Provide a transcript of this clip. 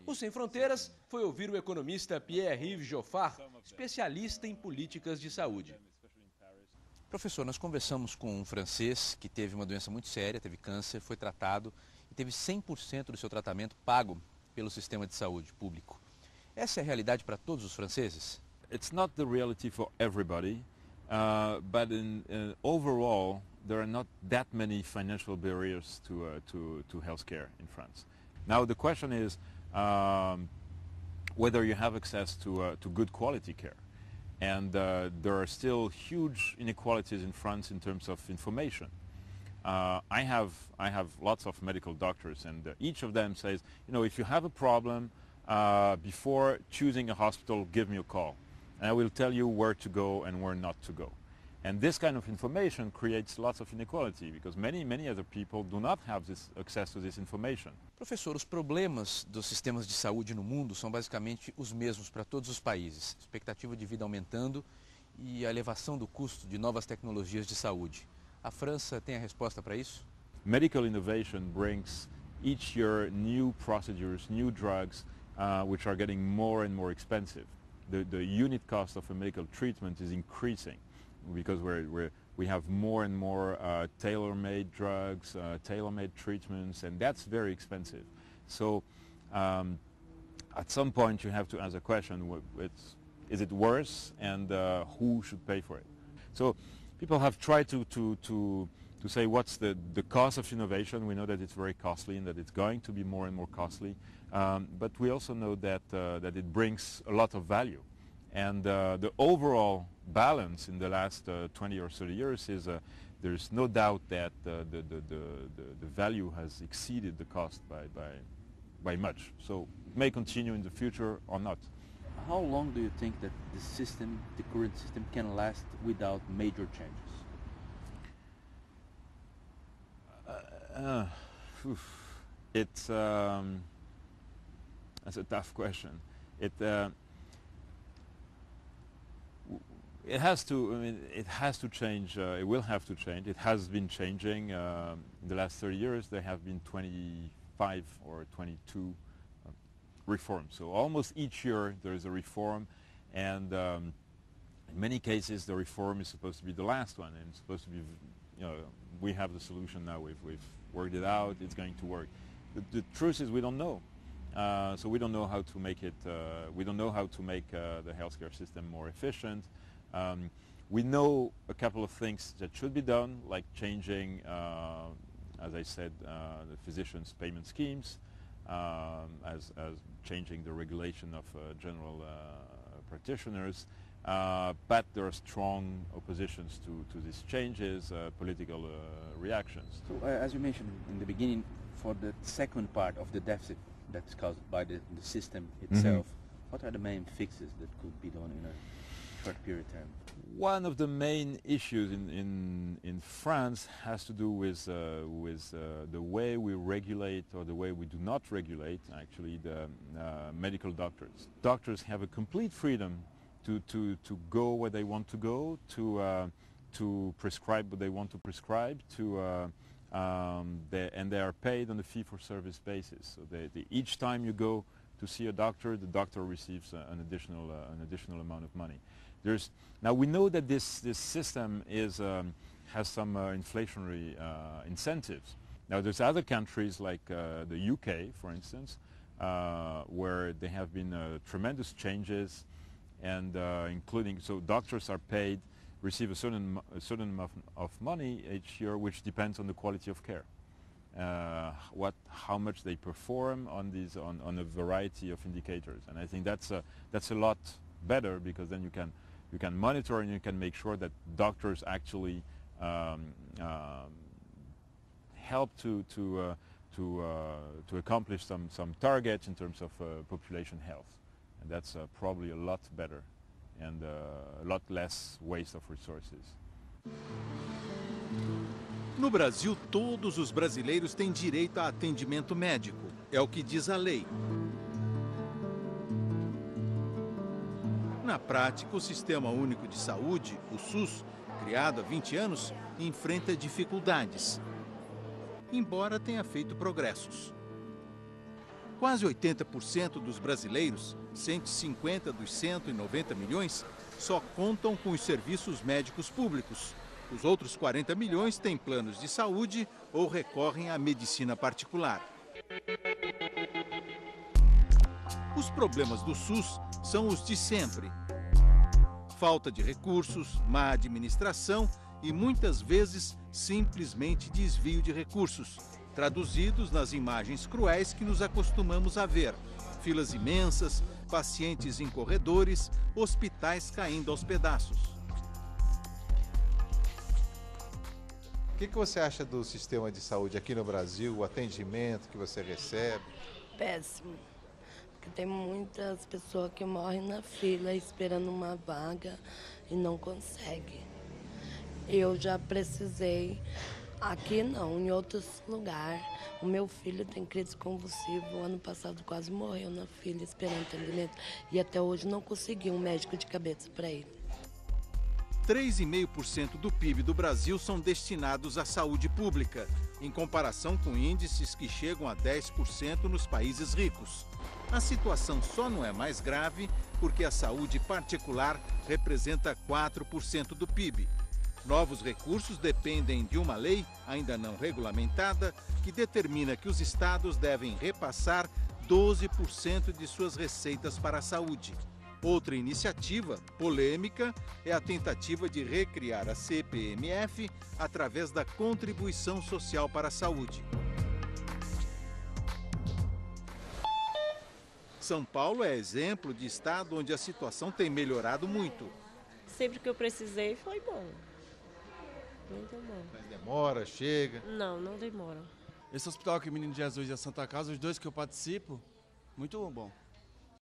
O Sem Fronteiras foi ouvir o economista Pierre-Yves Joffard, especialista em políticas de saúde. Professor, nós conversamos com um francês que teve uma doença muito séria, teve câncer, foi tratado e teve 100% do seu tratamento pago pelo sistema de saúde público. Essa é a realidade para todos os franceses? It's not the reality for everybody, but overall there are not that many financial barriers to healthcare in France. Now the question is whether you have access to good quality care. And there are still huge inequalities in France in terms of information. I have lots of medical doctors, and each of them says, you know, if you have a problem, before choosing a hospital, give me a call, and I will tell you where to go and where not to go. And this kind of information creates lots of inequality because many other people do not have this access to this information. Professor, os problemas dos sistemas de saúde no mundo são basicamente os mesmos para todos os países. Expectativa de vida aumentando e a elevação do custo de novas tecnologias de saúde. A França tem a resposta para isso? Medical innovation brings each year new procedures, new drugs, which are getting more and more expensive. The unit cost of a medical treatment is increasing because we have more and more tailor-made drugs, tailor-made treatments, and that's very expensive. So at some point you have to ask a question, is it worse, and who should pay for it? So people have tried to say what's the cost of innovation. We know that it's very costly and that it's going to be more and more costly, but we also know that it brings a lot of value. And the overall balance in the last 20 or 30 years is there's no doubt that the value has exceeded the cost by much. So it may continue in the future or not. How long do you think that the current system can last without major changes? That's a tough question. It has to. I mean, it has to change. It will have to change. It has been changing in the last 30 years. There have been 25 or 22 reforms. So almost each year there is a reform, and in many cases the reform is supposed to be the last one, and it's supposed to be, you know, we have the solution now. We've worked it out. It's going to work. The truth is we don't know. So we don't know how to make it. We don't know how to make the healthcare system more efficient. We know a couple of things that should be done, like changing, as I said, the physicians' payment schemes, as changing the regulation of general practitioners. But there are strong oppositions to these changes, political reactions. So, as you mentioned in the beginning, for the second part of the deficit that's caused by the system itself, what are the main fixes that could be done in a short period of time? One of the main issues in France has to do with the way we regulate, or the way we do not regulate, actually, the medical doctors. Doctors have a complete freedom to go where they want to go, to prescribe what they want to prescribe, and they are paid on a fee-for-service basis. So each time you go to see a doctor, the doctor receives an additional amount of money. Now we know that this system has some inflationary incentives. Now there's other countries like the UK, for instance, where there have been tremendous changes, and including, so doctors are paid, receive a certain amount of money each year, which depends on the quality of care. How much they perform on a variety of indicators, and I think that's a lot better, because then you can monitor and you can make sure that doctors actually help to accomplish some targets in terms of population health, and that's probably a lot better and a lot less waste of resources. No Brasil, todos os brasileiros têm direito a atendimento médico. É o que diz a lei. Na prática, o Sistema Único de Saúde, o SUS, criado há 20 anos, enfrenta dificuldades, embora tenha feito progressos. Quase 80% dos brasileiros, 150 dos 190 milhões, só contam com os serviços médicos públicos. Os outros 40 milhões têm planos de saúde ou recorrem à medicina particular. Os problemas do SUS são os de sempre. Falta de recursos, má administração e muitas vezes simplesmente desvio de recursos, traduzidos nas imagens cruéis que nos acostumamos a ver. Filas imensas, pacientes em corredores, hospitais caindo aos pedaços. O que você acha do sistema de saúde aqui no Brasil, o atendimento que você recebe? Péssimo, porque tem muitas pessoas que morrem na fila esperando uma vaga e não conseguem. Eu já precisei, aqui não, em outros lugares. O meu filho tem crise convulsiva, o ano passado quase morreu na fila esperando atendimento e até hoje não consegui um médico de cabeça para ele. 3,5% do PIB do Brasil são destinados à saúde pública, em comparação com índices que chegam a 10% nos países ricos. A situação só não é mais grave porque a saúde particular representa 4% do PIB. Novos recursos dependem de uma lei, ainda não regulamentada, que determina que os estados devem repassar 12% de suas receitas para a saúde. Outra iniciativa, polêmica, é a tentativa de recriar a CPMF através da contribuição social para a saúde. São Paulo é exemplo de estado onde a situação tem melhorado muito. Sempre que eu precisei foi bom. Muito bom. Mas demora, chega? Não, não demora. Esse hospital aqui, Menino Jesus e a Santa Casa, os dois que eu participo, muito bom.